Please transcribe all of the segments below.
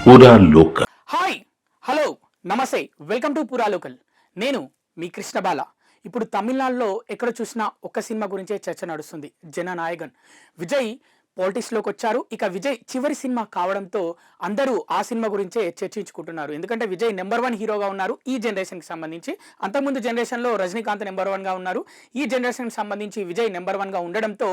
పూరా local. Hi, hello, నమస్తే, welcome to పూరా లోకల్. నేను మీ కృష్ణబాల. ఇప్పుడు తమిళనాడులో ఎక్కడ చూసినా ఒక్క సినిమా గురించే చర్చ నడుస్తుంది, జననాయగన్. విజయ్ పాలిటిక్స్లోకి వచ్చారు. ఇక విజయ్ చివరి సినిమా కావడంతో అందరూ ఆ సినిమా గురించే చర్చించుకుంటున్నారు. ఎందుకంటే విజయ్ నెంబర్ 1 హీరోగా ఉన్నారు ఈ జనరేషన్కి సంబంధించి. అంతకుముందు జనరేషన్లో రజనీకాంత్ నెంబర్ 1గా ఉన్నారు. ఈ జనరేషన్కి సంబంధించి విజయ్ నెంబర్ 1గా ఉండడంతో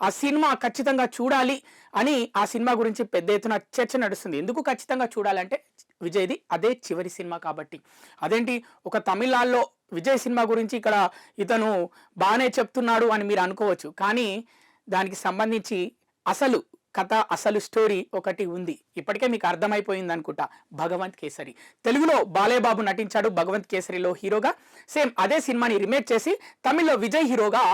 ఆ సినిమా ఖచ్చితంగా చూడాలి అని ఆ సినిమా గురించి పెద్ద ఎత్తున చర్చ నడుస్తుంది. ఎందుకు ఖచ్చితంగా చూడాలంటే విజయ్ది అదే చివరి సినిమా కాబట్టి. అదేంటి, ఒక తమిళనాడులో విజయ్ సినిమా గురించి ఇక్కడ ఇతను బాగానే చెప్తున్నాడు అని మీరు అనుకోవచ్చు. కానీ దానికి సంబంధించి అసలు కథ, అసలు స్టోరీ ఒకటి ఉంది. ఇప్పటికే మీకు అర్థమైపోయింది అనుకుంటా. భగవంత్ కేసరి తెలుగులో బాలేబాబు నటించాడు భగవంత్ కేసరిలో హీరోగా. సేమ్ అదే సినిమాని రీమేక్ చేసి తమిళ్లో విజయ్ హీరోగా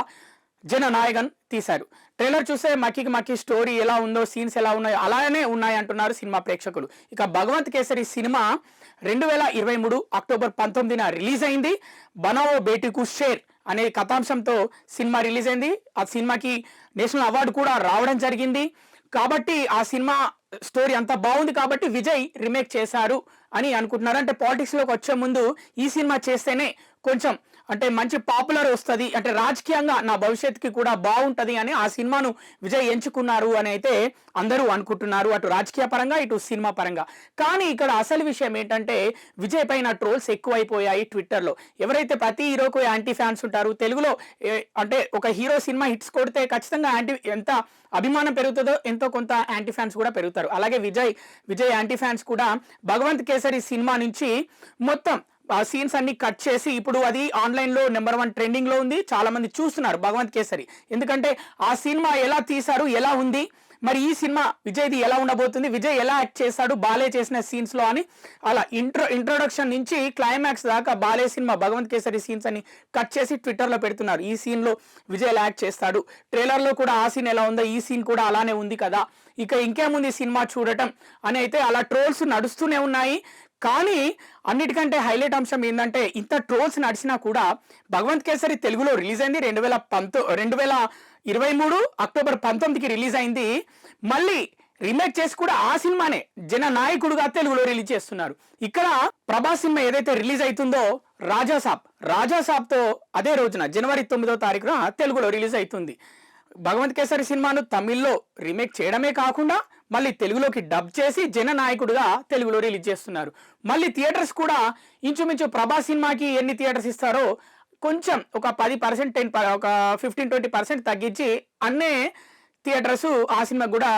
జననాయగన్ తీశారు. ట్రైలర్ చూస్తే మక్కి స్టోరీ ఎలా ఉందో, సీన్స్ ఎలా ఉన్నాయో అలానే ఉన్నాయి అంటున్నారు సినిమా ప్రేక్షకులు. ఇక భగవంత్ కేసరి సినిమా 2023 అక్టోబర్ 19న రిలీజ్ అయింది. బనావో బేటీకు షేర్ అనే కథాంశంతో సినిమా రిలీజ్ అయింది. ఆ సినిమాకి నేషనల్ అవార్డు కూడా రావడం జరిగింది. కాబట్టి ఆ సినిమా స్టోరీ అంత బాగుంది కాబట్టి విజయ్ రీమేక్ చేశారు అని అనుకుంటున్నారు. అంటే పాలిటిక్స్లోకి వచ్చే ముందు ఈ సినిమా చేస్తేనే కొంచెం అంటే మంచి పాపులర్ వస్తుంది, అంటే రాజకీయంగా నా భవిష్యత్తుకి కూడా బాగుంటుంది అని ఆ సినిమాను విజయ్ ఎంచుకున్నారు అని అయితే అందరూ అనుకుంటున్నారు, అటు రాజకీయ పరంగా ఇటు సినిమా పరంగా. కానీ ఇక్కడ అసలు విషయం ఏంటంటే విజయ్ పైన ట్రోల్స్ ఎక్కువైపోయాయి ట్విట్టర్లో. ఎవరైతే ప్రతి హీరోకు యాంటీ ఫ్యాన్స్ ఉంటారు తెలుగులో, అంటే ఒక హీరో సినిమా హిట్స్ కొడితే ఖచ్చితంగా ఎంత అభిమానం పెరుగుతుందో ఎంతో కొంత యాంటీ ఫ్యాన్స్ కూడా పెరుగుతారు. అలాగే విజయ్ యాంటీ ఫ్యాన్స్ కూడా భగవంత్ కేసరి సినిమా నుంచి మొత్తం ఆ సీన్స్ అన్ని కట్ చేసి ఇప్పుడు అది ఆన్లైన్లో నెంబర్ 1 ట్రెండింగ్లో ఉంది. చాలా మంది చూస్తున్నారు భగవంత్ కేసరి. ఎందుకంటే ఆ సినిమా ఎలా తీశారు, ఎలా ఉంది, మరి ఈ సినిమా విజయ్ది ఎలా ఉండబోతుంది, విజయ్ ఎలా యాక్ట్ చేశాడు బాలే చేసిన సీన్స్లో అని అలా ఇంట్రొడక్షన్ నుంచి క్లైమాక్స్ దాకా బాలే సినిమా భగవంత్ కేసరి సీన్స్ అని కట్ చేసి ట్విట్టర్లో పెడుతున్నారు. ఈ సీన్లో విజయ్ ఎలా యాక్ట్ చేస్తాడు, ట్రైలర్లో కూడా ఆ సీన్ ఎలా ఉందో ఈ సీన్ కూడా అలానే ఉంది కదా, ఇక ఇంకేముంది సినిమా చూడటం అని అయితే అలా ట్రోల్స్ నడుస్తూనే ఉన్నాయి. కానీ అన్నిటికంటే హైలైట్ అంశం ఏంటంటే ఇంత ట్రోల్స్ నడిచినా కూడా భగవంత్ కేసరి తెలుగులో రిలీజ్ అయింది 2023 అక్టోబర్ 19కి రిలీజ్ అయింది. మళ్ళీ రీమేక్ చేసి కూడా ఆ సినిమానే జననాయకుడుగా తెలుగులో రిలీజ్ చేస్తున్నారు. ఇక్కడ ప్రభాస్ సినిమా ఏదైతే రిలీజ్ అవుతుందో రాజాసాబ్తో అదే రోజున జనవరి 9వ తారీఖున తెలుగులో రిలీజ్ అవుతుంది. భగవంత్ కేసరి సినిమాను తమిళ్లో రీమేక్ చేయడమే కాకుండా మళ్ళీ తెలుగులోకి డబ్ చేసి జననాయకుడుగా తెలుగులో రిలీజ్ చేస్తున్నారు. మళ్ళీ థియేటర్స్ కూడా ఇంచుమించు ప్రభాస్ సినిమాకి ఎన్ని థియేటర్స్ ఇస్తారో కొంచెం ఒక 10%, ఒక 15-20% తగ్గించి అన్నే థియేటర్స్ ఆ సినిమా కూడా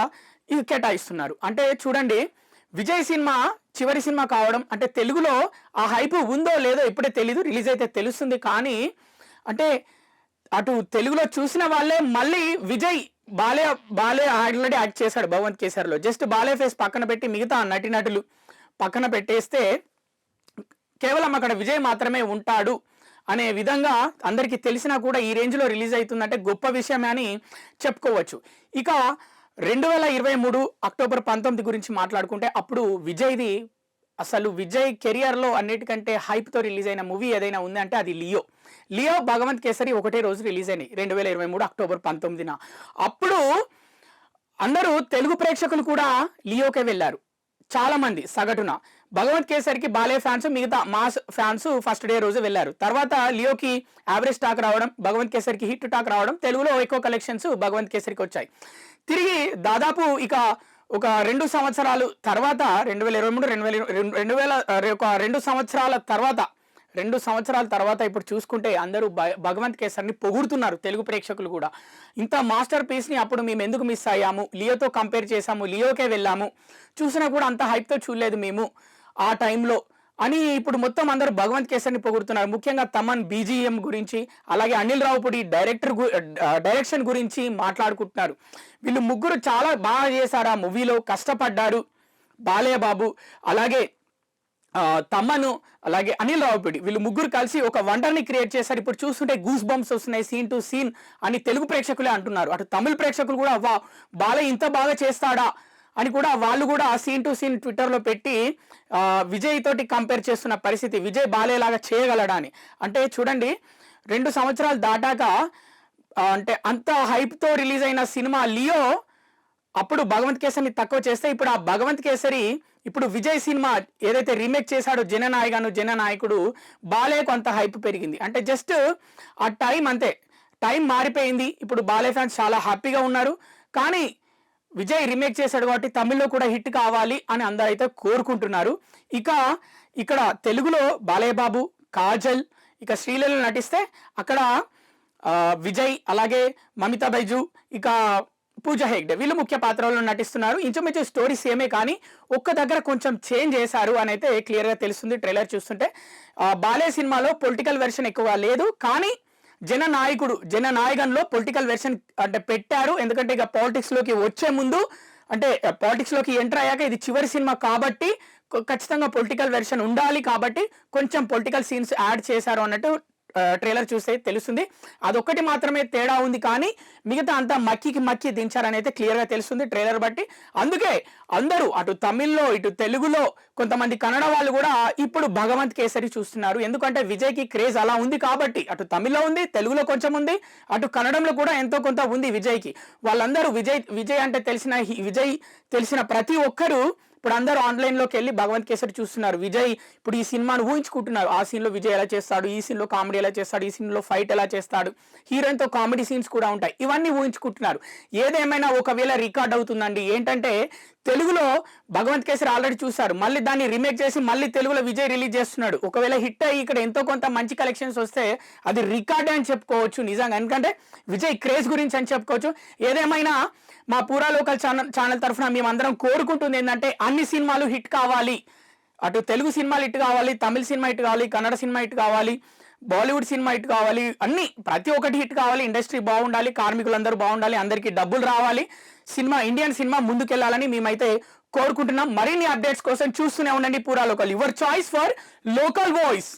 కేటాయిస్తున్నారు. అంటే చూడండి, విజయ్ సినిమా చివరి సినిమా కావడం అంటే తెలుగులో ఆ హైప్ ఉందో లేదో ఇప్పుడే తెలీదు, రిలీజ్ అయితే తెలుస్తుంది. కానీ అంటే అటు తెలుగులో చూసిన వాళ్ళే మళ్ళీ విజయ్ బాలే ఆల్రెడీ యాక్ట్ చేశాడు భగవంత్ కేసరిలో. జస్ట్ బాలే ఫేస్ పక్కన పెట్టి మిగతా నటులు పక్కన పెట్టేస్తే కేవలం అక్కడ విజయ్ మాత్రమే ఉంటాడు అనే విధంగా అందరికీ తెలిసినా కూడా ఈ రేంజ్లో రిలీజ్ అవుతుందంటే గొప్ప విషయమే అని చెప్పుకోవచ్చు. ఇక 2023 అక్టోబర్ 19 గురించి మాట్లాడుకుంటే అప్పుడు విజయ్ది అసలు విజయ్ కెరియర్లో అన్నిటికంటే హైప్తో రిలీజ్ అయిన మూవీ ఏదైనా ఉంది అంటే అది లియో భగవంత్ కేసరి ఒకటే రోజు రిలీజ్ అయినాయి 2023 అక్టోబర్ 19న. అప్పుడు అందరూ తెలుగు ప్రేక్షకులు కూడా లియోకే వెళ్ళారు. చాలా మంది సగటున భగవంత్ కేసరికి బాలే ఫ్యాన్స్, మిగతా మాస్ ఫ్యాన్స్ ఫస్ట్ డే రోజు వెళ్ళారు. తర్వాత లియోకి యావరేజ్ టాక్ రావడం, భగవంత్ కేసరికి హిట్ టాక్ రావడం, తెలుగులో ఎక్కువ కలెక్షన్స్ భగవంత్ కేసరికి వచ్చాయి. తిరిగి దాదాపు ఇక ఒక 2 సంవత్సరాలు తర్వాత 2 సంవత్సరాల తర్వాత ఇప్పుడు చూసుకుంటే అందరూ భగవంత్ కేసరిని పొగుడుతున్నారు తెలుగు ప్రేక్షకులు కూడా. ఇంత మాస్టర్ పీస్ని అప్పుడు మేము ఎందుకు మిస్ అయ్యాము, లియోతో కంపేర్ చేసాము, లియోకే వెళ్ళాము, చూసినా కూడా అంత హైప్తో చూడలేదు మేము ఆ టైంలో అని ఇప్పుడు మొత్తం అందరూ భగవంత్ కేసరిని పొగుడుతున్నారు. ముఖ్యంగా తమన్ బీజిఎం గురించి, అలాగే అనిల్ రావుపూడి డైరెక్షన్ గురించి మాట్లాడుకుంటున్నారు. వీళ్ళు ముగ్గురు చాలా బాగా చేశారు ఆ మూవీలో, కష్టపడ్డారు. బాలయ్య బాబు, అలాగే తమ్మను, అలాగే అనిల్ రావుపూడి, వీళ్ళు ముగ్గురు కలిసి ఒక వండర్ని క్రియేట్ చేశారు. ఇప్పుడు చూస్తుంటే గూస్ బంప్స్ వస్తున్నాయి సీన్ టు సీన్ అని తెలుగు ప్రేక్షకులే అంటున్నారు. అటు తమిళ ప్రేక్షకులు కూడా బాలయ్య ఇంత బాగా చేస్తాడా అని కూడా వాళ్ళు కూడా సీన్ టు సీన్ ట్విట్టర్లో పెట్టి విజయ్ తోటి కంపేర్ చేస్తున్న పరిస్థితి. విజయ్ బాలేలాగా చేయగలడా అని. అంటే చూడండి, 2 సంవత్సరాలు దాటాక అంటే అంత హైప్తో రిలీజ్ అయిన సినిమా లియో అప్పుడు భగవంత్ కేసరిని తక్కువ చేస్తే ఇప్పుడు ఆ భగవంత్ కేసరి ఇప్పుడు విజయ్ సినిమా ఏదైతే రీమేక్ చేశాడో జననాయకుడు బాలే కొంత హైప్ పెరిగింది. అంటే జస్ట్ ఆ టైం అంతే, టైం మారిపోయింది. ఇప్పుడు బాలే ఫ్యాన్స్ చాలా హ్యాపీగా ఉన్నారు. కానీ విజయ్ రీమేక్ చేశాడు కాబట్టి తమిళ్లో కూడా హిట్ కావాలి అని అందరూ అయితే కోరుకుంటున్నారు. ఇక ఇక్కడ తెలుగులో బాలయ్య బాబు, కాజల్, ఇక శ్రీలీల నటిస్తే అక్కడ విజయ్, అలాగే మమితా బైజు, ఇక పూజా హెగ్డే వీళ్ళు ముఖ్య పాత్రల్లో నటిస్తున్నారు. ఇంచుమించు స్టోరీ సేమే కానీ ఒక్క దగ్గర కొంచెం చేంజ్ చేశారు అని అయితే క్లియర్గా తెలుస్తుంది ట్రైలర్ చూస్తుంటే. బాలే సినిమాలో పొలిటికల్ వెర్షన్ ఎక్కువగా లేదు, కానీ జననాయగన్లో పొలిటికల్ వెర్షన్ అంటే పెట్టారు. ఎందుకంటే ఇక పాలిటిక్స్లోకి వచ్చే ముందు, అంటే పాలిటిక్స్లోకి ఎంటర్ అయ్యాక ఇది చివరి సినిమా కాబట్టి ఖచ్చితంగా పొలిటికల్ వెర్షన్ ఉండాలి, కాబట్టి కొంచెం పొలిటికల్ సీన్స్ యాడ్ చేశారు అన్నట్టు ట్రైలర్ చూస్తే తెలుస్తుంది. అదొక్కటి మాత్రమే తేడా ఉంది, కానీ మిగతా అంతా మక్కి దించారని అయితే క్లియర్గా తెలుస్తుంది ట్రైలర్ బట్టి. అందుకే అందరూ అటు తమిళ్లో ఇటు తెలుగులో కొంతమంది కన్నడ వాళ్ళు కూడా ఇప్పుడు భగవంత్ కేసరి చూస్తున్నారు. ఎందుకంటే విజయ్కి క్రేజ్ అలా ఉంది కాబట్టి. అటు తమిళ్లో ఉంది, తెలుగులో కొంచెం ఉంది, అటు కన్నడంలో కూడా ఎంతో కొంత ఉంది విజయ్కి. వాళ్ళందరూ విజయ్ అంటే తెలిసిన ప్రతి ఒక్కరూ ఇప్పుడు అందరూ ఆన్లైన్లోకి వెళ్ళి భగవంత్ కేసరి చూస్తున్నారు. విజయ్ ఇప్పుడు ఈ సినిమాను ఊహించుకుంటున్నారు. ఆ సీన్లో విజయ్ ఎలా చేస్తాడు, ఈ సీన్లో కామెడీ ఎలా చేస్తాడు, ఈ సీన్లో ఫైట్ ఎలా చేస్తాడు, హీరోయిన్తో కామెడీ సీన్స్ కూడా ఉంటాయి, ఇవన్నీ ఊహించుకుంటున్నారు. ఏదేమైనా ఒకవేళ రికార్డ్ అవుతుందండి. ఏంటంటే తెలుగులో భగవంత్ కేసరి ఆల్రెడీ చూశారు, మళ్ళీ దాన్ని రీమేక్ చేసి మళ్ళీ తెలుగులో విజయ్ రిలీజ్ చేస్తున్నాడు. ఒకవేళ హిట్ అయ్యి ఇక్కడ ఎంతో కొంత మంచి కలెక్షన్స్ వస్తే అది రికార్డే అని చెప్పుకోవచ్చు నిజంగా. ఎందుకంటే విజయ్ క్రేజ్ గురించి అని చెప్పుకోవచ్చు. ఏదేమైనా మా పూరా లోకల్ ఛానల్ తరఫున మేమందరం కోరుకుంటుంది ఏంటంటే అన్ని సినిమాలు హిట్ కావాలి. అటు తెలుగు సినిమాలు హిట్ కావాలి, తమిళ సినిమా హిట్ కావాలి, కన్నడ సినిమా హిట్ కావాలి, బాలీవుడ్ సినిమా హిట్ కావాలి, అన్ని ప్రతి ఒక్కటి హిట్ కావాలి. ఇండస్ట్రీ బాగుండాలి, కార్మికులందరూ బాగుండాలి, అందరికీ డబ్బులు రావాలి, ఇండియన్ సినిమా ముందుకెళ్లాలని మేమైతే కోరుకుంటున్నాం. మరిన్ని అప్డేట్స్ కోసం చూస్తూనే ఉండండి పూరా local, your choice for local voice.